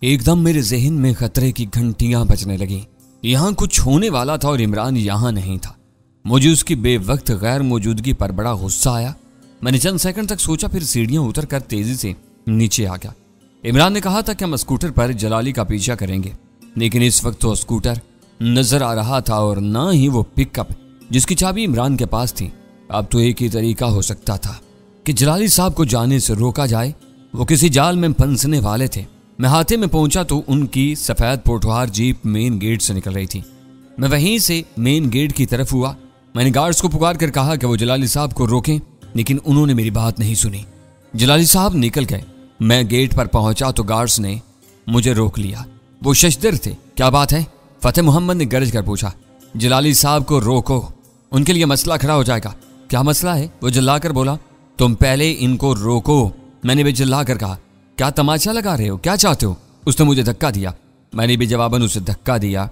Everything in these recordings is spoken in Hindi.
एकदम मेरे जहन में खतरे की घंटियां बजने लगी। यहाँ कुछ होने वाला था और इमरान यहाँ नहीं था। मुझे उसकी बेवक्त गैर मौजूदगी पर बड़ा गुस्सा आया। मैंने चंद सेकंड तक सोचा, फिर सीढ़ियां उतरकर तेजी से नीचे आ गया। इमरान ने कहा था कि हम स्कूटर पर जलाली का पीछा करेंगे, लेकिन इस वक्त तो स्कूटर नजर आ रहा था और ना ही वो पिकअप जिसकी चाबी इमरान के पास थी। अब तो एक ही तरीका हो सकता था कि जलाली साहब को जाने से रोका जाए। वो किसी जाल में फंसने वाले थे। मैं हाथे में पहुंचा तो उनकी सफेद पोठवार जीप मेन गेट से निकल रही थी। मैं वहीं से मेन गेट की तरफ हुआ। मैंने गार्ड्स को पुकार कर कहा कि वो जलाली साहब को रोकें, लेकिन उन्होंने मेरी बात नहीं सुनी। जलाली साहब निकल गए। मैं गेट पर पहुंचा तो गार्ड्स ने मुझे रोक लिया। वो शशदर थे। क्या बात है? फतेह मोहम्मद ने गरज कर पूछा। जलाली साहब को रोको, उनके लिए मसला खड़ा हो जाएगा। क्या मसला है? वो चिल्लाकर बोला। तुम पहले इनको रोको, मैंने भी चिल्लाकर कहा। क्या तमाचा लगा रहे हो? क्या चाहते हो? उसने मुझे धक्का दिया। मैंने भी जवाबन उसे धक्का दिया।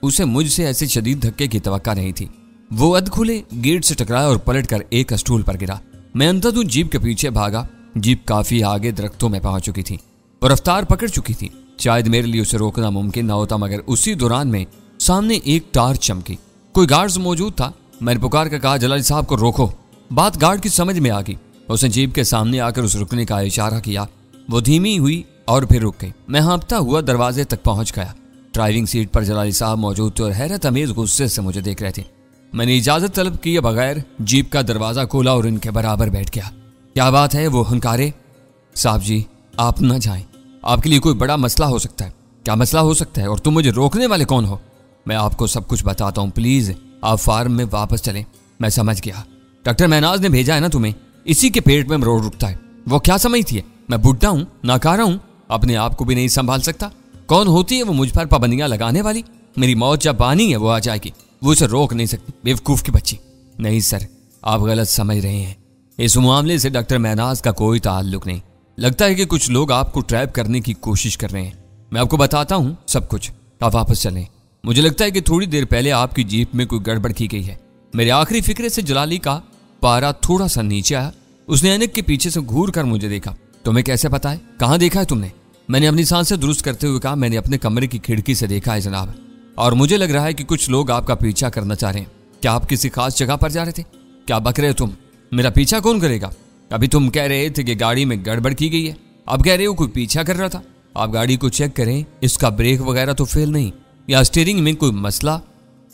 उसे मुझसे ऐसे शदीद धक्के की तवक्का नहीं थी। वो अधखुले गेट से टकराया और पलटकर एक स्टूल पर गिरा। मैं अंधाधुंध जीप के पीछे भागा। जीप काफी आगे दरख्तों में पहुंच चुकी थी और रफ्तार पकड़ चुकी थी। शायद मेरे लिए उसे रोकना मुमकिन ना होता, मगर उसी दौरान में सामने एक टार्च चमकी। कोई गार्ड्स मौजूद था। मैंने पुकार कर कहा, जलाली साहब को रोको। बात गार्ड की समझ में आ गई। उसने जीप के सामने आकर उस रुकने का इशारा किया। वो धीमी हुई और फिर रुक गई। मैं हाँफता हुआ दरवाजे तक पहुंच गया। ड्राइविंग सीट पर जलाली साहब मौजूद थे और हैरत अमेज गुस्से से मुझे देख रहे थे। मैंने इजाजत तलब किए बगैर जीप का दरवाजा खोला और इनके बराबर बैठ गया। क्या बात है? वो हंकारे। साहब जी, आप न जाएं, आपके लिए कोई बड़ा मसला हो सकता है। क्या मसला हो सकता है और तुम मुझे रोकने वाले कौन हो? मैं आपको सब कुछ बताता हूँ, प्लीज आप फार्म में वापस चलें। मैं समझ गया, डॉक्टर महनाज ने भेजा है ना तुम्हें, इसी के पेट में रोग रुकता है। वो क्या समझती है मैं बुढ़ा हूँ, नाकारा हूँ, अपने आप को भी नहीं संभाल सकता? कौन होती है वो मुझ पर पाबंदियां लगाने वाली? मेरी मौत जब आनी है वो आ जाएगी, वो उसे रोक नहीं सकती, बेवकूफ की बच्ची। नहीं सर, आप गलत समझ रहे हैं। इस मामले से डॉक्टर महनाज का कोई ताल्लुक नहीं। लगता है कि कुछ लोग आपको ट्रैप करने की कोशिश कर रहे हैं। मैं आपको बताता हूँ सब कुछ, आप वापस चलें। मुझे लगता है कि थोड़ी देर पहले आपकी जीप में कोई गड़बड़ की गई है। मेरे आखिरी फिक्रे से जलाली का पारा थोड़ा सा नीचे आया। उसने ऐनक के पीछे से घूर कर मुझे देखा। तुम्हें कैसे पता है? कहाँ देखा है तुमने? मैंने अपनी सांसें दुरुस्त करते हुए कहा, मैंने अपने कमरे की खिड़की से देखा है जनाब, और मुझे लग रहा है कि कुछ लोग आपका पीछा करना चाह रहे हैं। क्या आप किसी खास जगह पर जा रहे थे? क्या बक रहे हो तुम? मेरा पीछा कौन करेगा? अभी तुम कह रहे थे कि गाड़ी में गड़बड़ की गई है, अब कह रहे हो कोई पीछा कर रहा था। आप गाड़ी को चेक करें, इसका ब्रेक वगैरह तो फेल नहीं, या स्टीयरिंग में कोई मसला।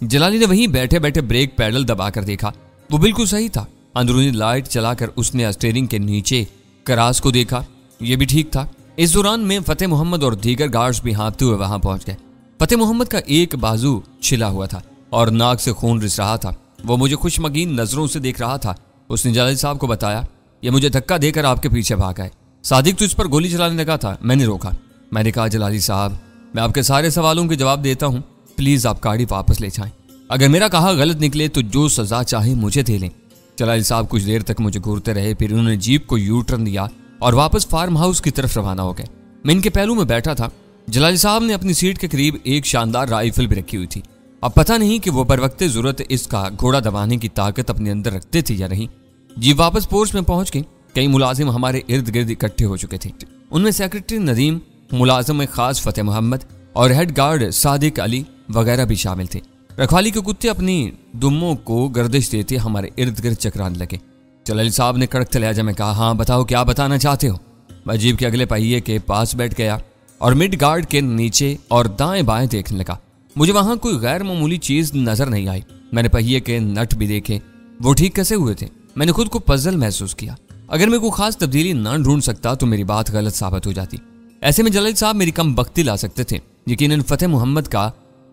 जलाली ने वहीं बैठे बैठे ब्रेक पैडल दबाकर देखा। वो बिल्कुल सही था। अंदरूनी लाइट चलाकर उसने स्टीयरिंग के नीचे क्रास को देखा, यह भी ठीक था। इस दौरान में फतेह मोहम्मद और दीगर गार्ड्स भी हाँफते हुए वहां पहुंच गए। फतेह मोहम्मद का एक बाजू छिला हुआ था और नाक से खून रिस रहा था। वो मुझे खुशमगीन नजरों से देख रहा था। उसने जलाली साहब को बताया, ये मुझे धक्का देकर आपके पीछे भाग आए। सादिक तो इस पर गोली चलाने लगा था। मैंने रोका। मैंने कहा, जलाली साहब, मैं आपके सारे सवालों के जवाब देता हूँ, प्लीज आप गाड़ी वापस ले जाएं। अगर मेरा कहा गलत निकले तो जो सजा चाहे मुझे दे लें। जलाली साहब कुछ देर तक मुझे घूरते रहे, फिर उन्होंने जीप को यू टर्न दिया और वापस फार्म हाउस की तरफ रवाना हो गए। मैं इनके पहलू में बैठा था। जलाली साहब ने अपनी सीट के करीब एक शानदार राइफल भी रखी हुई थी। अब पता नहीं कि वो बर वक्त जरूरत इसका घोड़ा दबाने की ताकत अपने अंदर रखते थे या नहीं। जीप वापस पोर्च में पहुंच गई। कई मुलाजिम हमारे इर्द गिर्द इकट्ठे हो चुके थे। उनमें सेक्रेटरी नदीम, मुलाजिम खास फतेह मोहम्मद और हेड गार्ड सादिक अली वगैरह भी शामिल थे। रखवाली के कुत्ते अपनी दुम्मों को गर्दिश देते हमारे इर्द गिर्द चकराने लगे। जलाली साहब ने कड़क लहजा में कहा, हाँ बताओ, क्या बताना चाहते हो? मैं जीप के अगले पहिए के पास बैठ गया और मिड गार्ड के नीचे और दाएं बाएं देखने लगा। मुझे वहां कोई गैर मामूली चीज नजर नहीं आई। मैंने पहिए के नट भी देखे, वो ठीक कैसे हुए थे। मैंने खुद को पजल महसूस किया। अगर मैं कोई खास तब्दीली न ढूंढ सकता तो मेरी बात गलत साबित हो जाती। ऐसे में जलाली साहब मेरी कम बख्ती ला सकते थे। यकीनन फतेह मोहम्मद का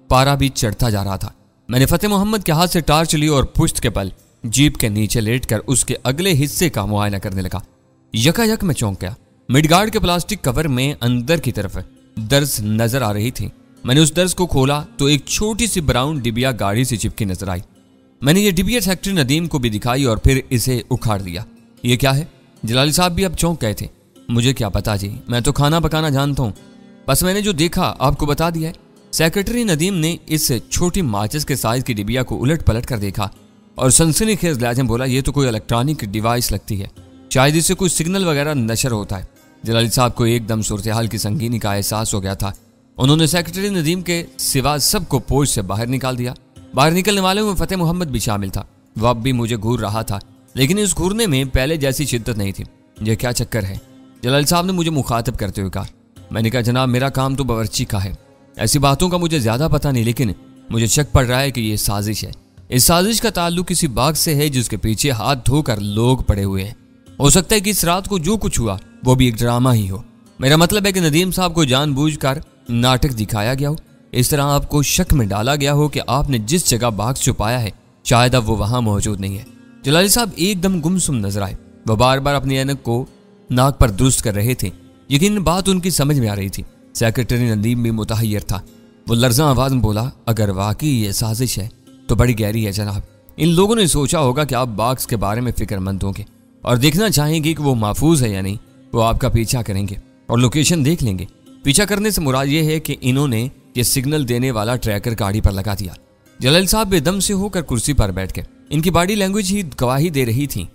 पारा भी चढ़ता जा रहा था। मैंने फतेह मोहम्मद के हाथ से टार्च ली और पुश्त के पल जीप के नीचे लेटकर उसके अगले हिस्से का मुआयना करने लगा। यकायक मैं चौंक गया। मिडगार्ड के प्लास्टिक कवर में अंदर की तरफ दर्ज नजर आ रही थी। मैंने उस दर्ज को खोला तो एक छोटी सी ब्राउन डिबिया गाड़ी से चिपकी नजर आई। मैंने ये डिबिया सेक्रेटरी नदीम को भी दिखाई और फिर इसे उखाड़ दिया। ये क्या है? जलाली साहब भी अब चौंक गए थे। मुझे क्या पता जी, मैं तो खाना पकाना जानता हूँ, बस मैंने जो देखा आपको बता दिया है। सेक्रेटरी नदीम ने इस छोटी माचिस के साइज की डिबिया को उलट पलट कर देखा और सनसनीखेज लहजे में बोला, ये तो कोई इलेक्ट्रॉनिक डिवाइस लगती है, शायद इससे कोई सिग्नल वगैरह नशर होता है। जलाली साहब को एकदम सूरत हाल की संगीनी का एहसास हो गया था। उन्होंने सेक्रेटरी नदीम के सिवा सबको पोस्ट से बाहर निकाल दिया। बाहर निकलने वालों में फतेह मोहम्मद भी शामिल था। वह अब भी मुझे घूर रहा था, लेकिन इस घूरने में पहले जैसी शिद्दत नहीं थी। यह क्या चक्कर है? जलाली साहब ने मुझे मुखातिब करते हुए कहा। मैंने कहा, जनाब मेरा काम तो बावर्ची का है, ऐसी बातों का मुझे ज्यादा पता नहीं, लेकिन मुझे शक पड़ रहा है कि यह साजिश है। इस साजिश का ताल्लुक किसी बाग से है जिसके पीछे हाथ धोकर लोग पड़े हुए हैं। हो सकता है कि इस रात को जो कुछ हुआ वो भी एक ड्रामा ही हो। मेरा मतलब है कि नदीम साहब को जानबूझकर नाटक दिखाया गया हो। इस तरह आपको शक में डाला गया हो कि आपने जिस जगह बाग छुपाया है शायद अब वो वहां मौजूद नहीं है। जलाली साहब एकदम गुमसुम नजर आए। वह बार बार अपनी ऐनक को नाक पर दुरुस्त कर रहे थे। यकीन बात उनकी समझ में आ रही थी। सेक्रेटरी नदीम भी मुतहय्यर था। वो लर्जा आवाज में बोला, अगर वाकई ये साजिश है तो बड़ी गहरी है जनाब। इन लोगों ने सोचा होगा कि आप बाग्स के बारे में फिक्रमंद होंगे और देखना चाहेंगे कि वो महफूज है या नहीं। वो आपका पीछा करेंगे और लोकेशन देख लेंगे। पीछा करने से मुराद ये है कि इन्होंने ये सिग्नल देने वाला ट्रैकर गाड़ी पर लगा दिया। जलाल साहब बेदम से होकर कुर्सी पर बैठ गए। इनकी बॉडी लैंग्वेज ही गवाही दे रही थी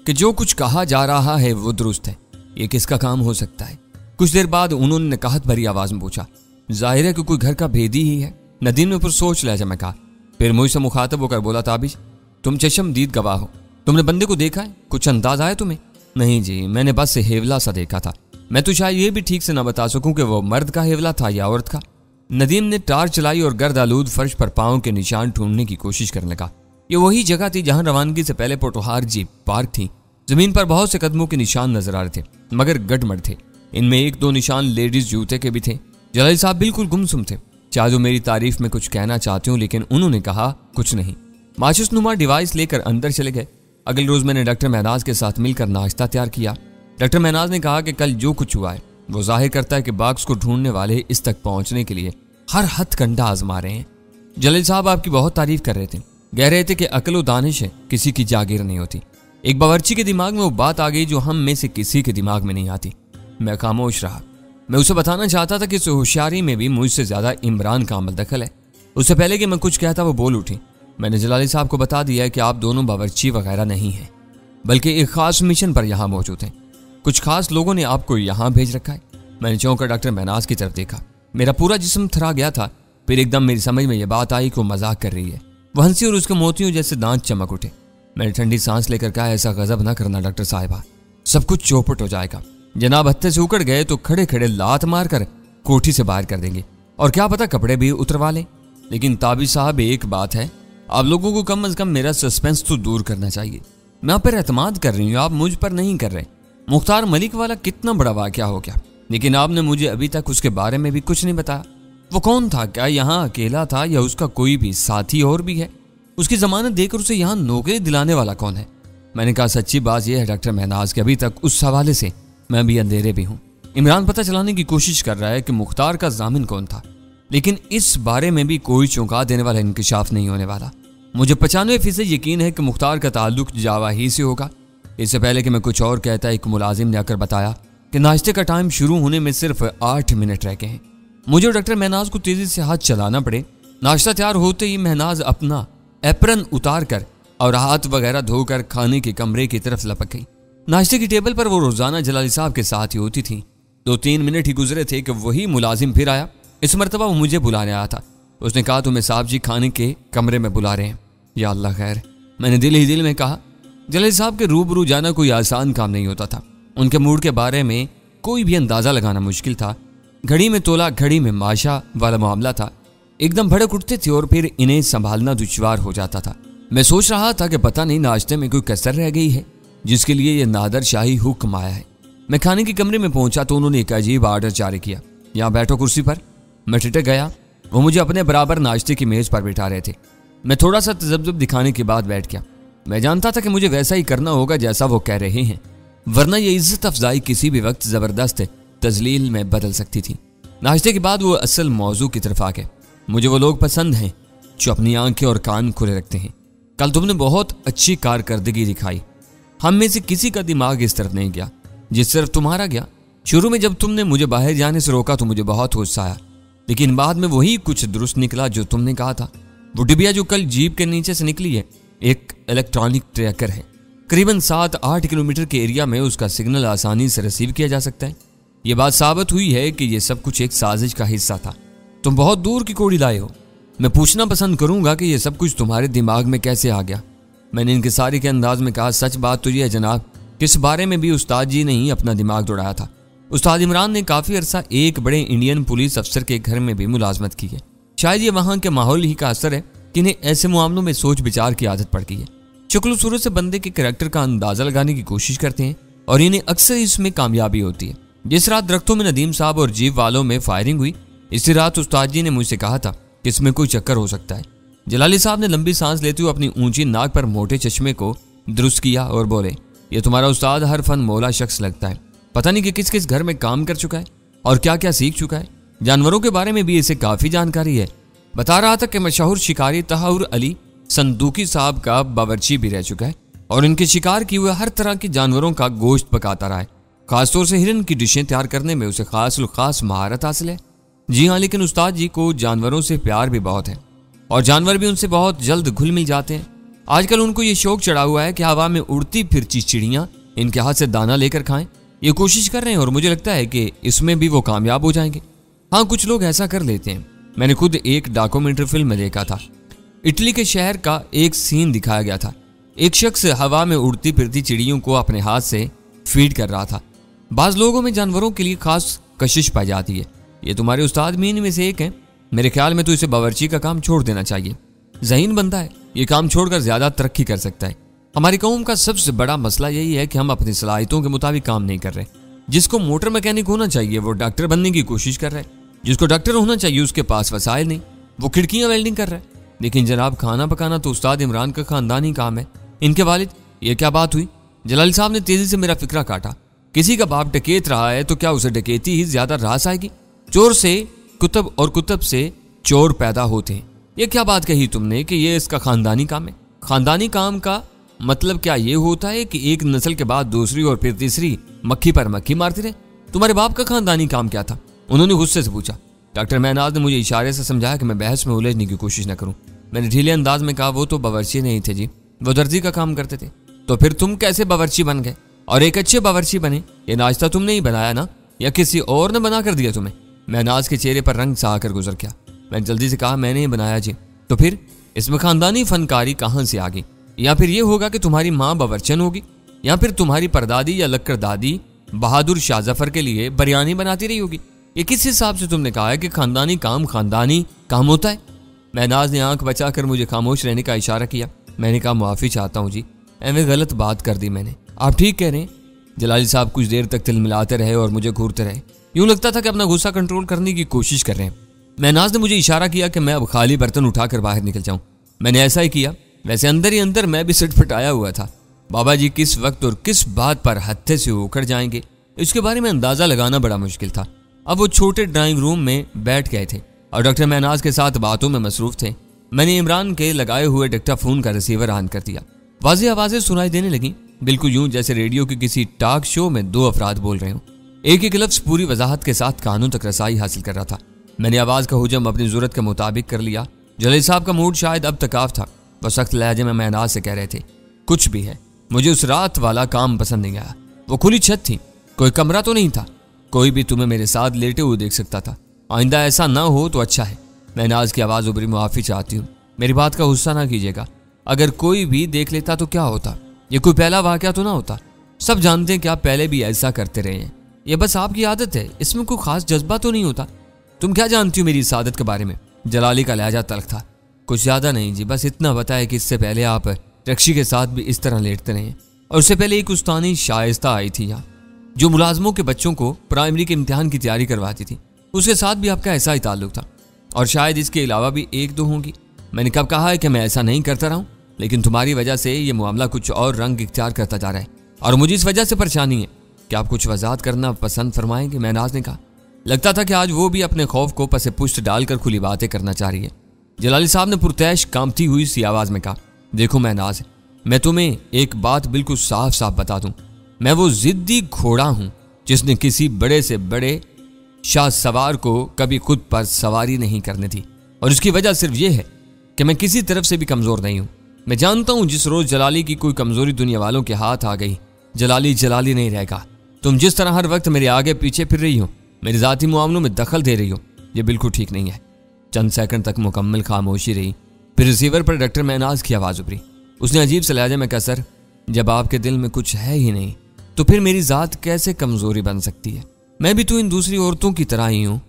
कि जो कुछ कहा जा रहा है वो दुरुस्त है। ये किसका काम हो सकता है? कुछ देर बाद उन्होंने नकाहत भरी आवाज में पूछा, जाहिर है कि कोई घर का भेदी ही है। नदीम ने ऊपर सोच लिया। जब मैं कहा, फिर मुझसे मुखातब होकर बोला, ताबिश तुम चशमदीद गवाह हो, तुमने बंदे को देखा है? कुछ अंदाज आया तुम्हें? नहीं जी, मैंने बस से हेवला सा देखा था। मैं तो शायद ये भी ठीक से ना बता सकूं कि वो मर्द का हेवला था या औरत का। नदीम ने टार्च चलाई और गर्द आलूद फर्श पर पांव के निशान ढूंढने की कोशिश करने लगा। ये वही जगह थी जहां रवानगी से पहले पोटोहार जीप पार्क थी। जमीन पर बहुत से कदमों के निशान नजर आ रहे थे, मगर गड़मड़ थे। इनमें एक दो निशान लेडीज जूते के भी थे। जलाली साहब बिल्कुल गुमसुम थे। चाहे जो मेरी तारीफ में कुछ कहना चाहते हो, लेकिन उन्होंने कहा कुछ नहीं। माचिस नुमा डिवाइस लेकर अंदर चले गए। अगले रोज मैंने डॉक्टर महनाज के साथ मिलकर नाश्ता तैयार किया। डॉक्टर महनाज ने कहा कि कल जो कुछ हुआ है वो जाहिर करता है कि बाग्स को ढूंढने वाले इस तक पहुंचने के लिए हर हथकंडा आजमा रहे हैं। जलील साहब आपकी बहुत तारीफ कर रहे थे, कह रहे थे कि अक्ल व दानिश है, किसी की जागीर नहीं होती। एक बावर्ची के दिमाग में वो बात आ गई जो हम में से किसी के दिमाग में नहीं आती। मैं खामोश रहा। मैं उसे बताना चाहता था कि इस होशियारी में भी मुझसे ज्यादा इमरान का अमल दखल है। उससे पहले कि मैं कुछ कहता वो बोल उठी। मैंने जलाली साहब को बता दिया है कि आप दोनों बावर्ची वगैरह नहीं हैं, बल्कि एक खास मिशन पर यहाँ मौजूद हैं। कुछ खास लोगों ने आपको यहाँ भेज रखा है। मैंने चौंक कर डॉक्टर महनाज की तरफ देखा। मेरा पूरा जिस्म थरा गया था। फिर एकदम मेरी समझ में यह बात आई कि वो मजाक कर रही है। वह हंसी और उसके मोतियों जैसे दांत चमक उठे। मैंने ठंडी सांस लेकर कहा, ऐसा गजब ना करना डॉक्टर साहिबा, सब कुछ चौपट हो जाएगा। जनाब हत्थे से उकड़ गए तो खड़े खड़े लात मारकर कोठी से बाहर कर देंगे, और क्या पता कपड़े भी उतरवा लें। लेकिन ताबी साहब, एक बात है, आप लोगों को कम अज कम मेरा सस्पेंस तो दूर करना चाहिए। मैं आप पर एतमाद कर रही हूँ, आप मुझ पर नहीं कर रहे। मुख्तार मलिक वाला कितना बड़ा वाकया हो गया, लेकिन आपने मुझे अभी तक उसके बारे में भी कुछ नहीं बताया। वो कौन था? क्या यहाँ अकेला था या उसका कोई भी साथी और भी है? उसकी जमानत देकर उसे यहाँ नौकरी दिलाने वाला कौन है? मैंने कहा, सच्ची बात यह है डॉक्टर महनाज के अभी तक उस हवाले से मैं भी अंधेरे भी हूँ। इमरान पता चलाने की कोशिश कर रहा है कि मुख्तार का जामिन कौन था, लेकिन इस बारे में भी कोई चौंका देने वाला इंकिशाफ नहीं होने वाला। मुझे 95% यकीन है कि मुख्तार का ताल्लुक जावा ही से होगा। इससे पहले कि मैं कुछ और कहता, एक मुलाजिम ने आकर बताया कि नाश्ते का टाइम शुरू होने में सिर्फ 8 मिनट रह गए हैं। मुझे और डॉक्टर महनाज को तेजी से हाथ चलाना पड़े। नाश्ता तैयार होते ही महनाज अपना एप्रन उतार कर और हाथ वगैरह धोकर खाने के कमरे की तरफ लपक गई। नाश्ते की टेबल पर वो रोजाना जलाली साहब के साथ ही होती थी। 2-3 मिनट ही गुजरे थे कि वही मुलाजिम फिर आया। इस मरतबा वो मुझे बुलाने आया था। उसने कहा, तुम्हें साहब जी खाने के कमरे में बुला रहे हैं। या अल्लाह खैर, मैंने दिल ही दिल में कहा। जलाली साहब के रूबरू जाना कोई आसान काम नहीं होता था। उनके मूड के बारे में कोई भी अंदाजा लगाना मुश्किल था। घड़ी में तोला घड़ी में माशा वाला मामला था। एकदम भड़क उठते थे और फिर इन्हें संभालना दुश्वार हो जाता था। मैं सोच रहा था कि पता नहीं नाश्ते में कोई कसर रह गई है जिसके लिए यह नादर शाही हुक्म आया है। मैं खाने के कमरे में पहुंचा तो उन्होंने एक अजीब आर्डर जारी किया, यहाँ बैठो कुर्सी पर। मैं टिटक गया। वो मुझे अपने बराबर नाश्ते की मेज पर बिठा रहे थे। मैं थोड़ा सा तजब्जुब दिखाने के बाद बैठ गया। मैं जानता था कि मुझे वैसा ही करना होगा जैसा वो कह रहे हैं, वरना ये इज्जत अफजाई किसी भी वक्त जबरदस्त तजलील में बदल सकती थी। नाश्ते के बाद वो असल मौजू की तरफ आ गए। मुझे वो लोग पसंद हैं जो अपनी आंखें और कान खुले रखते हैं। कल तुमने बहुत अच्छी कारकर्दगी दिखाई। हम में से किसी का दिमाग इस तरफ नहीं गया जिस तरफ तुम्हारा गया। शुरू में जब तुमने मुझे बाहर जाने से रोका तो मुझे बहुत गुस्सा आया, लेकिन बाद में वही कुछ दुरुस्त निकला जो तुमने कहा था। वो डिबिया जो कल जीप के नीचे से निकली है, एक इलेक्ट्रॉनिक ट्रैकर है। करीबन 7-8 किलोमीटर के एरिया में उसका सिग्नल आसानी से रिसीव किया जा सकता है। ये बात साबित हुई है कि ये सब कुछ एक साजिश का हिस्सा था। तुम बहुत दूर की कौड़ी लाए हो। मैं पूछना पसंद करूंगा कि ये सब कुछ तुम्हारे दिमाग में कैसे आ गया। मैंने इनकिसारी के अंदाज में कहा, सच बात तो ये है जनाब, किस बारे में भी उस्ताद जी ने ही अपना दिमाग दौड़ाया था। उस्ताद इमरान ने काफ़ी अरसा एक बड़े इंडियन पुलिस अफसर के घर में भी मुलाजमत की है। शायद ये वहाँ के माहौल ही का असर है कि इन्हें ऐसे मामलों में सोच विचार की आदत पड़ गई है। शक्ल सूरत से बंदे के करैक्टर का अंदाजा लगाने की कोशिश करते हैं और इन्हें अक्सर इसमें कामयाबी होती है। जिस रात दरख्तों में नदीम साहब और जीप वालों में फायरिंग हुई, इसी रात उस्ताद जी ने मुझसे कहा था कि इसमें कोई चक्कर हो सकता है। जलाली साहब ने लंबी सांस लेते हुए अपनी ऊंची नाक पर मोटे चश्मे को दुरुस्त किया और बोले, ये तुम्हारा उस्ताद हर फन मौला शख्स लगता है। पता नहीं कि किस किस घर में काम कर चुका है और क्या क्या सीख चुका है। जानवरों के बारे में भी इसे काफ़ी जानकारी है। बता रहा था कि मशहूर शिकारी तहाउर अली संदूकी साहब का बावर्ची भी रह चुका है और इनके शिकार किए हुए हर तरह के जानवरों का गोश्त पकाता रहा है। खासतौर से हिरन की डिशें तैयार करने में उसे खास महारत हासिल है। जी हाँ, लेकिन उस्ताद जी को जानवरों से प्यार भी बहुत है और जानवर भी उनसे बहुत जल्द घुल मिल जाते हैं। आजकल उनको ये शौक चढ़ा हुआ है कि हवा में उड़ती फिरती चिड़ियाँ इनके हाथ से दाना लेकर खाएं। ये कोशिश कर रहे हैं और मुझे लगता है कि इसमें भी वो कामयाब हो जाएंगे। हाँ, कुछ लोग ऐसा कर लेते हैं। मैंने खुद एक डॉक्यूमेंट्री फिल्म में देखा था। इटली के शहर का एक सीन दिखाया गया था। एक शख्स हवा में उड़ती फिरती चिड़ियों को अपने हाथ से फीड कर रहा था। बाज़ लोगों में जानवरों के लिए खास कशिश पाई जाती है। ये तुम्हारे उस्ताद भी इनमें से एक हैं। मेरे ख्याल में तो इसे बावर्ची का काम छोड़ देना चाहिए। ज़हीन बंदा है, ये काम छोड़कर ज़्यादा तरक्की कर सकता है। हमारी कौम का सबसे बड़ा मसला यही है कि हम अपनी सलाहियतों के मुताबिक काम नहीं कर रहे। जिसको मोटर मैकेनिक होना चाहिए वो डॉक्टर बनने की कोशिश कर रहा है। जिसको डॉक्टर होना चाहिए उसके पास वसाइल नहीं, वो खिड़कियाँ वेल्डिंग कर रहा है। लेकिन जनाब, खाना पकाना तो उस्ताद इमरान का खानदानी काम है। इनके वालिद, ये क्या बात हुई? जलाली साहब ने तेजी से मेरा फिक्रा काटा। किसी का बाप डकैत रहा है तो क्या उसे डकैती ही ज्यादा रास आएगी? चोर से कुतब और कुतब से चोर पैदा होते हैं। ये क्या बात कही तुमने कि ये इसका खानदानी काम है? खानदानी काम का मतलब क्या ये होता है कि एक नस्ल के बाद दूसरी और फिर तीसरी मक्खी पर मक्खी मारती रहे? तुम्हारे बाप का खानदानी काम क्या था? उन्होंने गुस्से से पूछा। डॉक्टर महनाज ने मुझे इशारे से समझाया कि मैं बहस में उलझने की कोशिश न करूं। मैंने ढीले अंदाज में कहा, वो तो बावर्ची नहीं थे जी, वो दर्जी का काम करते थे। तो फिर तुम कैसे बावर्ची बन गए? और एक अच्छे बावर्ची बने? ये नाश्ता तुमने ही बनाया ना, या किसी और ने बना कर दिया तुम्हें? महनाज के चेहरे पर रंग सा आकर गुजर गया। मैंने जल्दी से कहा, मैंने ही बनाया जी। तो फिर इसमें खानदानी फनकारी कहाँ से आ गई? या फिर ये होगा कि तुम्हारी माँ बावर्चन होगी, या फिर तुम्हारी परदादी या लक्कर दादी बहादुर शाह जफर के लिए बिरयानी बनाती रही होगी। ये किस हिसाब से तुमने कहा है कि खानदानी काम होता है? महनाज ने आंख बचाकर मुझे खामोश रहने का इशारा किया। मैंने कहा, मुआफ़ी चाहता हूँ जी, एवं गलत बात कर दी मैंने। आप ठीक कह रहे हैं। जलाली साहब कुछ देर तक तिलमिलाते रहे और मुझे घूरते रहे। यूं लगता था कि अपना गुस्सा कंट्रोल करने की कोशिश कर रहे हैं। महनाज ने मुझे इशारा किया कि मैं अब खाली बर्तन उठाकर बाहर निकल जाऊं। मैंने ऐसा ही किया। वैसे अंदर ही अंदर मैं भी सिटफटाया हुआ था। बाबा जी किस वक्त और किस बात पर हत्थे से होकर जाएंगे, इसके बारे में अंदाजा लगाना बड़ा मुश्किल था। अब वो छोटे ड्राइंग रूम में बैठ गए थे और डॉक्टर महनाज के साथ बातों में मसरूफ थे। मैंने इमरान के लगाए हुए डिक्टाफोन का रिसीवर ऑन कर दिया। वाज़ेह आवाज़ें सुनाई देने लगी, बिल्कुल यूं जैसे रेडियो के किसी टॉक शो में दो अफराद बोल रहे हों। एक एक लफ्ज़ पूरी वजाहत के साथ कानों तक रसाई हासिल कर रहा था। मैंने आवाज़ का हुजम अपनी ज़रूरत के मुताबिक कर लिया। जलाली साहब का मूड शायद अब तक ऑफ था। वह सख्त लहजे में महनाज से कह रहे थे, कुछ भी है, मुझे उस रात वाला काम पसंद नहीं आया। वो खुली छत थी, कोई कमरा तो नहीं था, कोई भी तुम्हें मेरे साथ लेटे हुए देख सकता था। आइंदा ऐसा ना हो तो अच्छा है। महनाज की आवाज़ उभरी, मुआफ़ी चाहती हूँ, मेरी बात का गुस्सा ना कीजिएगा। अगर कोई भी देख लेता तो क्या होता? ये कोई पहला वाक़या तो ना होता। सब जानते हैं कि आप पहले भी ऐसा करते रहे हैं। ये बस आपकी आदत है, इसमें कोई खास जज्बा तो नहीं होता। तुम क्या जानती हो मेरी इस आदत के बारे में? जलाली का लहजा तल्ख था। कुछ ज़्यादा नहीं जी, बस इतना बताया कि इससे पहले आप रक्षी के साथ भी इस तरह लेटते रहे और उससे पहले एक उस्तानी शाइस्ता आई थी यहाँ, जो मुलाजमों के बच्चों को प्राइमरी के इम्तिहान की तैयारी करवाती थी। उसके साथ भी आपका ऐसा ही ताल्लुक था और शायद इसके अलावा भी एक दो होंगी। मैंने कब कहा है कि मैं ऐसा नहीं करता रहा हूँ, लेकिन तुम्हारी वजह से ये मामला कुछ और रंग इख्तियार करता जा रहा है और मुझे इस वजह से परेशानी है। क्या आप कुछ वजाहत करना पसंद फरमाएंगे? महनाज ने कहा। लगता था कि आज वो भी अपने खौफ को पसे पुष्ट डालकर खुली बातें करना चाह रही है। जलाली साहब ने पुरतैश कांपती हुई सी आवाज़ में कहा, देखो महनाज, मैं तुम्हें एक बात बिल्कुल साफ साफ बता दूं। मैं वो जिद्दी घोड़ा हूं जिसने किसी बड़े से बड़े शाह सवार को कभी खुद पर सवारी नहीं करनी थी, और उसकी वजह सिर्फ ये है कि मैं किसी तरफ से भी कमज़ोर नहीं हूं। मैं जानता हूं जिस रोज़ जलाली की कोई कमज़ोरी दुनिया वालों के हाथ आ गई, जलाली नहीं रहेगा। तुम जिस तरह हर वक्त मेरे आगे पीछे फिर रही हो, मेरे जाती मामलों में दखल दे रही हो, ये बिल्कुल ठीक नहीं है। चंद सेकंड तक मुकम्मल खामोशी रही, फिर रिसीवर पर डॉक्टर महनाज की आवाज़ उभरी। उसने अजीब से लहजे में कहा, सर जब आपके दिल में कुछ है ही नहीं तो फिर मेरी ज़ात कैसे कमज़ोरी बन सकती है? मैं भी तो इन दूसरी औरतों की तरह ही हूँ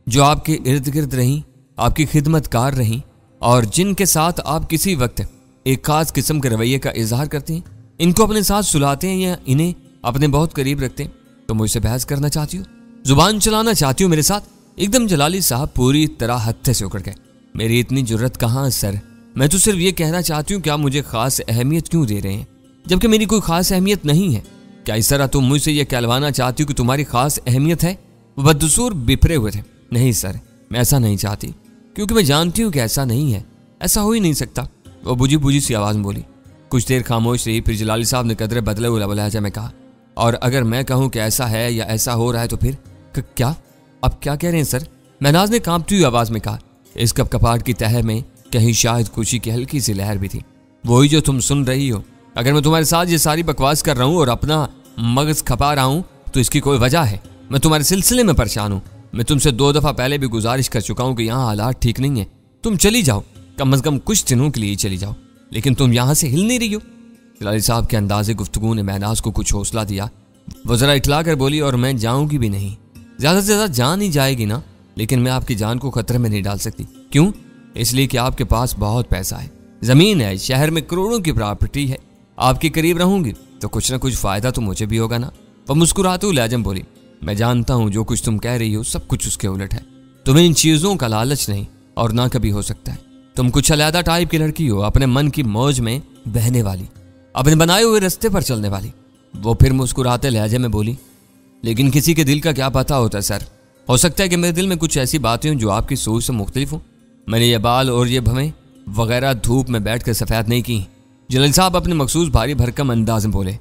जो आपके इर्द गिर्द रहीं, आपकी खिदमतकार रहीं और जिनके साथ आप किसी वक्त एक खास किस्म के रवैये का इजहार करते हैं, इनको अपने साथ सुलाते हैं या इन्हें अपने बहुत करीब रखते हैं। तो मुझसे बहस करना चाहती हो, जुबान चलाना चाहती हो मेरे साथ? एकदम जलाली साहब पूरी तरह हत्थे से उकड़ गए। मेरी इतनी जुर्रत कहाँ सर, मैं तो सिर्फ ये कहना चाहती हूँ कि आप मुझे खास अहमियत क्यों दे रहे हैं जबकि मेरी कोई खास अहमियत नहीं है। क्या इस तरह तुम मुझसे यह कहलवाना चाहती हो कि तुम्हारी खास अहमियत है? वो बदसूर बिफरे हुए थे। नहीं सर, मैं ऐसा नहीं चाहती, क्योंकि मैं जानती हूँ कि ऐसा नहीं है, ऐसा हो ही नहीं सकता। वो बुझी बुझी सी आवाज़ में बोली। कुछ देर खामोश रही, फिर जलाली साहब ने कदरे बदले हुए लहजा में कहा, और अगर मैं कहूँ कि ऐसा है या ऐसा हो रहा है तो फिर क्या? अब क्या कह रहे हैं सर? महनाज ने कांपती हुई आवाज़ में कहा। इस कपकपाहट की तह में कहीं शायद खुशी की हल्की सी लहर भी थी, वही जो तुम सुन रही हो। अगर मैं तुम्हारे साथ ये सारी बकवास कर रहा हूँ और अपना मगज खपा रहा हूँ तो इसकी कोई वजह है। मैं तुम्हारे सिलसिले में परेशान हूँ। मैं तुमसे 2 दफ़ा पहले भी गुजारिश कर चुका हूँ कि यहाँ हालात ठीक नहीं है, तुम चली जाओ, कम अज़ कम कुछ दिनों के लिए चली जाओ, लेकिन तुम यहाँ से हिल नहीं रही हो। जलाली साहब के अंदाजे गुफ्तगू ने महनाज को कुछ हौसला दिया। वो ज़रा इठला कर बोली, और मैं जाऊँगी भी नहीं, ज़्यादा से ज़्यादा जान ही जाएगी ना, लेकिन मैं आपकी जान को खतरे में नहीं डाल सकती। क्यों? इसलिए कि आपके पास बहुत पैसा है, ज़मीन है, शहर में करोड़ों की प्रॉपर्टी है। आपके करीब रहूंगी तो कुछ ना कुछ फ़ायदा तो मुझे भी होगा ना। वह मुस्कुराते हुए लहजे में बोली, मैं जानता हूँ जो कुछ तुम कह रही हो सब कुछ उसके उलट है। तुम्हें इन चीज़ों का लालच नहीं और ना कभी हो सकता है। तुम कुछ अलहदा टाइप की लड़की हो, अपने मन की मौज में बहने वाली, अपने बनाए हुए रास्ते पर चलने वाली। वो फिर मुस्कुराते लहजे में बोली, लेकिन किसी के दिल का क्या पता होता है सर। हो सकता है कि मेरे दिल में कुछ ऐसी बातें हों जो आपकी सोच से मुख्तलिफ हों। मैंने ये बाल और ये भवें वगैरह धूप में बैठ कर सफ़ेद नहीं की। जलाल साहब अपने मखसूस भारी भरकम अंदाज में बोले।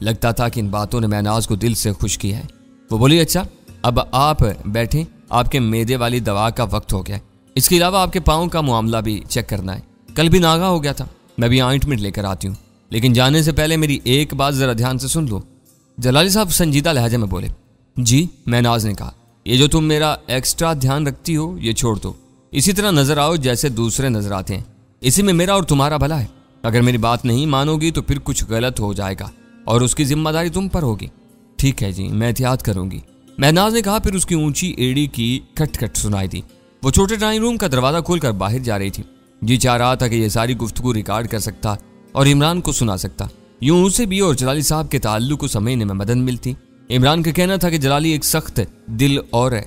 लगता था कि इन बातों ने महनाज को दिल से खुश किया है। वो बोली, अच्छा अब आप बैठें, आपके मैदे वाली दवा का वक्त हो गया है। इसके अलावा आपके पाँव का मामला भी चेक करना है, कल भी नागा हो गया था। मैं भी ऑइंटमेंट लेकर आती हूँ, लेकिन जाने से पहले मेरी एक बात ज़रा ध्यान से सुन लो। जलाली साहब संजीदा लहजे में बोले। जी, महनाज ने कहा, ये जो तुम मेरा एक्स्ट्रा ध्यान रखती हो ये छोड़ दो, इसी तरह नजर आओ जैसे दूसरे नजर आते हैं। इसी में मेरा और तुम्हारा भला है। अगर मेरी बात नहीं मानोगी तो फिर कुछ गलत हो जाएगा और उसकी जिम्मेदारी तुम पर होगी। ठीक है जी, मैं एहतियात करूंगी, महनाज ने कहा। फिर उसकी ऊंची एड़ी की खटखट सुनाई दी। वो छोटे ड्राइंग रूम का दरवाजा खोलकर बाहर जा रही थी। जी चाह रहा था कि यह सारी गुफ्तगू रिकॉर्ड कर सकता और इमरान को सुना सकता, यूं उसे भी और जलाली साहब के ताल्लुक को समझने में मदद मिलती। इमरान का कहना था कि जलाली एक सख्त दिल और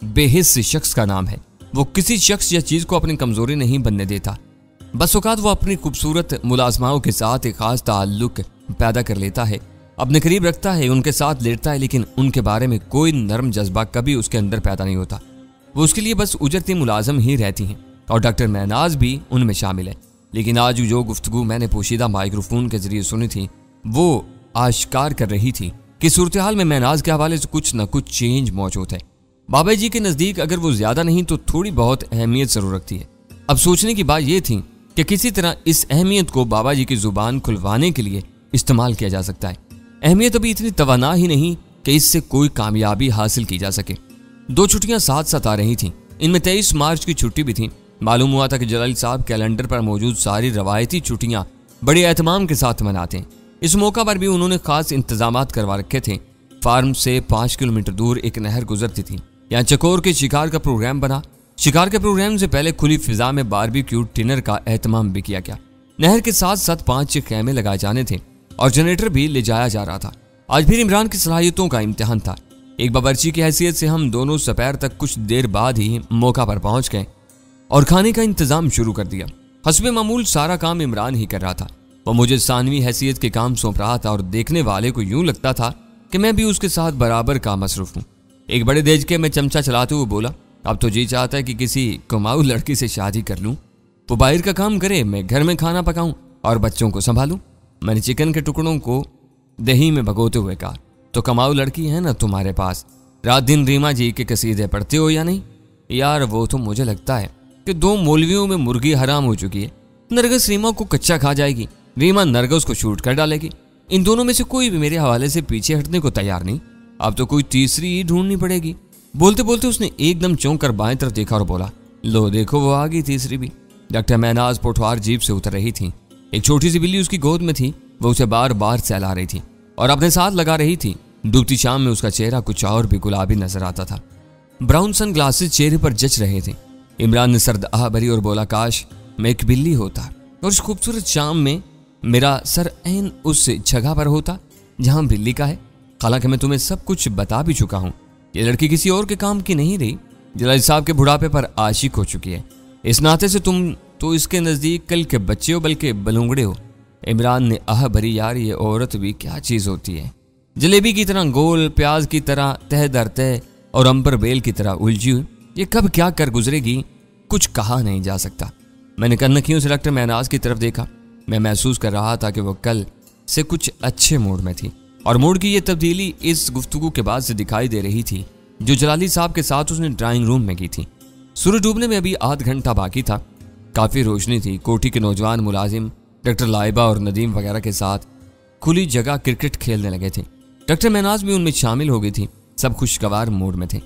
बेहिस शख्स का नाम है। वो किसी शख्स या चीज को अपनी कमजोरी नहीं बनने देता। बस औकात वो अपनी खूबसूरत मुलाजमाओं के साथ एक खास ताल्लुक पैदा कर लेता है, अपने करीब रखता है, उनके साथ लेटता है, लेकिन उनके बारे में कोई नरम जज्बा कभी उसके अंदर पैदा नहीं होता। वो उसके लिए बस उजरती मुलाजम ही रहती हैं और डॉक्टर महनाज भी उनमें शामिल है। लेकिन आज जो गुफ्तगू मैंने पोशीदा माइक्रोफोन के जरिए सुनी थी वो आश्कार कर रही थी कि सूरत हाल में महनाज के हवाले से कुछ न कुछ चेंज मौजूद है। बाबा जी के नज़दीक अगर वो ज्यादा नहीं तो थोड़ी बहुत अहमियत जरूर रखती है। अब सोचने की बात यह थी कि किसी तरह इस अहमियत को बाबा जी की जुबान खुलवाने के लिए इस्तेमाल किया जा सकता है। अहमियत अभी इतनी तवाना ही नहीं कि इससे कोई कामयाबी हासिल की जा सके। 2 छुट्टियां साथ साथ आ रही थीं। इनमें 23 मार्च की छुट्टी भी थी। मालूम हुआ था कि जलाल साहब कैलेंडर पर मौजूद सारी रवायती छुट्टियां बड़े एहतमाम के साथ मनाते हैं। इस मौका पर भी उन्होंने खास इंतजाम करवा रखे थे। फार्म से 5 किलोमीटर दूर एक नहर गुजरती थी। यहाँ चकोर के शिकार का प्रोग्राम बना। शिकार के प्रोग्राम से पहले खुली फिजा में बारबेक्यू डिनर का एहतमाम भी किया गया। नहर के साथ साथ 5 खेमे लगाए जाने थे और जनरेटर भी ले जाया जा रहा था। आज फिर इमरान की सलाहियतों का इम्तिहान था। एक बावर्ची की हैसियत से हम दोनों दोपहर तक कुछ देर बाद ही मौका पर पहुंच गए और खाने का इंतजाम शुरू कर दिया। हस्बे मामूल सारा काम इमरान ही कर रहा था। वह मुझे सानवी हैसियत के काम सौंप रहा था और देखने वाले को यूं लगता था कि मैं भी उसके साथ बराबर का मसरूफ हूँ। एक बड़े देजके में चमचा चलाते हुए बोला, अब तो जी चाहता है कि किसी कमाऊ लड़की से शादी कर लूं, वो बाहर का काम करे, मैं घर में खाना पकाऊं और बच्चों को संभालूं। मैंने चिकन के टुकड़ों को दही में भगोते हुए कहा, तो कमाऊ लड़की है ना तुम्हारे पास, रात दिन रीमा जी के कसीदे पढ़ते हो या नहीं? यार वो तो मुझे लगता है कि 2 मौलवियों में मुर्गी हराम हो चुकी है। नरगस रीमा को कच्चा खा जाएगी, रीमा नरगस को शूट कर डालेगी। इन दोनों में से कोई भी मेरे हवाले से पीछे हटने को तैयार नहीं। अब तो कोई तीसरी ही ढूंढनी पड़ेगी। बोलते बोलते उसने एकदम चौंक कर बाएं तरफ देखा और बोला, लो देखो वो आ गई तीसरी भी। डॉक्टर महनाज पोठवार जीप से उतर रही थी। एक छोटी सी बिल्ली उसकी गोद में थी। वो उसे बार बार सहला रही थी और अपने साथ लगा रही थी। डूबती शाम में उसका चेहरा कुछ और भी गुलाबी नजर आता था। ब्राउन सन ग्लासेस चेहरे पर जच रहे थे। इमरान ने सर्द आह भरी और बोला, काश मैं एक बिल्ली होता और इस खूबसूरत शाम में मेरा सर ऐन उस जगह पर होता जहां बिल्ली का है। हालांकि मैं तुम्हें सब कुछ बता भी चुका हूं। ये लड़की किसी और के काम की नहीं रही। जलाल साहब के बुढ़ापे पर आशिक हो चुकी है। इस नाते से तुम तो इसके नजदीक कल के बच्चे हो, बल्कि बलूंगड़े हो। इमरान ने आह भरी, यार ये औरत भी क्या चीज होती है। जलेबी की तरह गोल, प्याज की तरह तह दर तह और अंबर बेल की तरह उलझी हुई। ये कब क्या कर गुजरेगी कुछ कहा नहीं जा सकता। मैंने कन्नखियों से डॉक्टर महनाज की तरफ देखा। मैं महसूस कर रहा था कि वो कल से कुछ अच्छे मूड में थी और मूड की ये तब्दीली इस गुफ्तगू के बाद से दिखाई दे रही थी जो जलाली साहब के साथ उसने ड्राइंग रूम में की थी। सूरज डूबने में अभी आध घंटा बाकी था। काफी रोशनी थी। कोठी के नौजवान मुलाजिम डॉक्टर लाइबा और नदीम वगैरह के साथ खुली जगह क्रिकेट खेलने लगे थे। डॉक्टर महनाज भी उनमें शामिल हो गई थी। सब खुशगवार मूड में थे।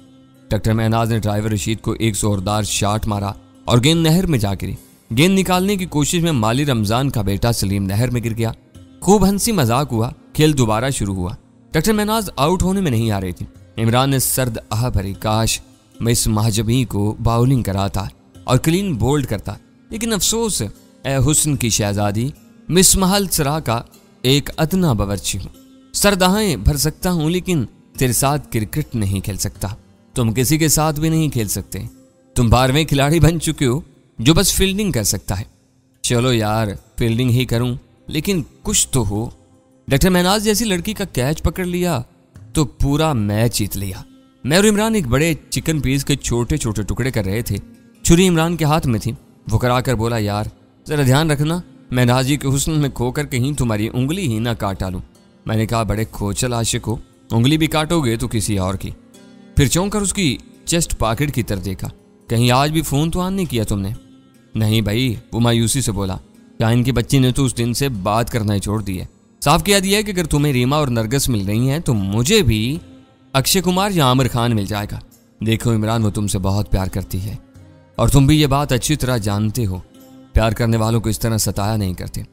डॉक्टर महनाज ने ड्राइवर रशीद को एक जोरदार शॉट मारा और गेंद नहर में जा गिरी। गेंद निकालने की कोशिश में माली रमजान का बेटा सलीम नहर में गिर गया। खूब हंसी मजाक हुआ। खेल दोबारा शुरू हुआ। डॉक्टर महनाज आउट होने में नहीं आ रही थी। इमरान ने सर्द आह भरी, काश मैं इस महजबी को बाउलिंग कराता और क्लीन बोल्ड करता, लेकिन अफसोस ए हुस्न की शहजादी, मिस महल सरा का एक अदना बावर्ची हूँ। सरदाहें भर सकता हूँ लेकिन तेरे साथ क्रिकेट नहीं खेल सकता। तुम किसी के साथ भी नहीं खेल सकते। तुम 12वें खिलाड़ी बन चुके हो जो बस फील्डिंग कर सकता है। चलो यार फील्डिंग ही करूं, लेकिन कुछ तो हो। डॉक्टर महनाज जैसी लड़की का कैच पकड़ लिया तो पूरा मैच जीत लिया। मैं और इमरान एक बड़े चिकन पीस के छोटे छोटे टुकड़े कर रहे थे। छुरी इमरान के हाथ में थी। वो कराकर बोला, यार जरा ध्यान रखना, महनाज जी के हुस्न में खोकर कहीं तुम्हारी उंगली ही ना काट डालूं। मैंने कहा, बड़े खोचल आशिक हो, उंगली भी काटोगे तो किसी और की। फिर चौंक कर उसकी चेस्ट पॉकेट की तरफ देखा। कहीं आज भी फोन तो ऑन नहीं किया तुमने? नहीं भाई, वो मायूसी से बोला, क्या इनकी बच्ची ने तो उस दिन से बात करना ही छोड़ दी है। साफ कह दिया है कि अगर तुम्हें रीमा और नरगिस मिल रही हैं तो मुझे भी अक्षय कुमार या आमिर खान मिल जाएगा। देखो इमरान, वो तुमसे बहुत प्यार करती है और तुम भी ये बात अच्छी तरह जानते हो। प्यार करने वालों को इस तरह सताया नहीं करते।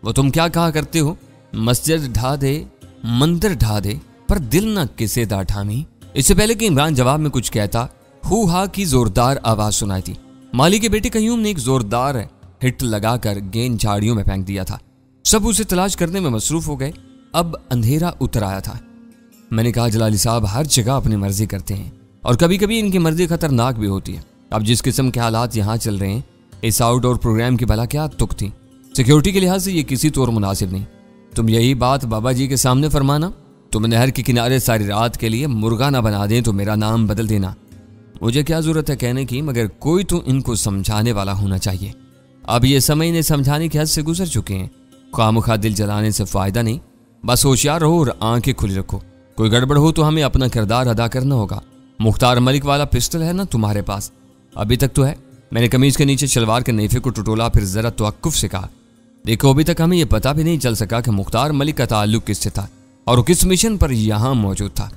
वो तुम क्या कहा करते हो, मस्जिद ढा दे, मंदिर ढा दे, पर दिल न किसे दा ठामी। इससे पहले कि इमरान जवाब में कुछ कहता, हू हा की जोरदार आवाज सुनाई थी। माली के बेटे कयूम ने एक जोरदार हिट लगाकर गेंद झाड़ियों में फेंक दिया था। सब उसे तलाश करने में मसरूफ हो गए। अब अंधेरा उतर आया था। मैंने कहा, जलाली साहब हर जगह अपनी मर्जी करते हैं और कभी कभी इनकी मर्जी खतरनाक भी होती है। अब जिस किस्म के हालात यहाँ चल रहे हैं, इस आउटडोर प्रोग्राम की भला क्या तुक थी। सिक्योरिटी के लिहाज से ये किसी तौर मुनासिब नहीं। तुम यही बात बाबा जी के सामने फरमाना। तुम नहर के किनारे सारी रात के लिए मुर्गा ना बना दें तो मेरा नाम बदल देना। मुझे क्या जरूरत है कहने की, मगर कोई तो इनको समझाने वाला होना चाहिए। अब ये समय इन्हें समझाने के हद से गुजर चुके हैं। खामखा दिल जलाने से फायदा नहीं। बस होशियार रहो और आंखें खुली रखो। कोई गड़बड़ हो तो हमें अपना किरदार अदा करना होगा। मुख्तार मलिक वाला पिस्टल है ना तुम्हारे पास? अभी तक तो है। मैंने कमीज के नीचे शलवार के नेफे को टटोला, फिर जरा तवक्कुफ से कहा, देखो अभी तक हमें यह पता भी नहीं चल सका कि मुख्तार मलिक का ताल्लुक किससे था और किस मिशन पर यहां मौजूद था।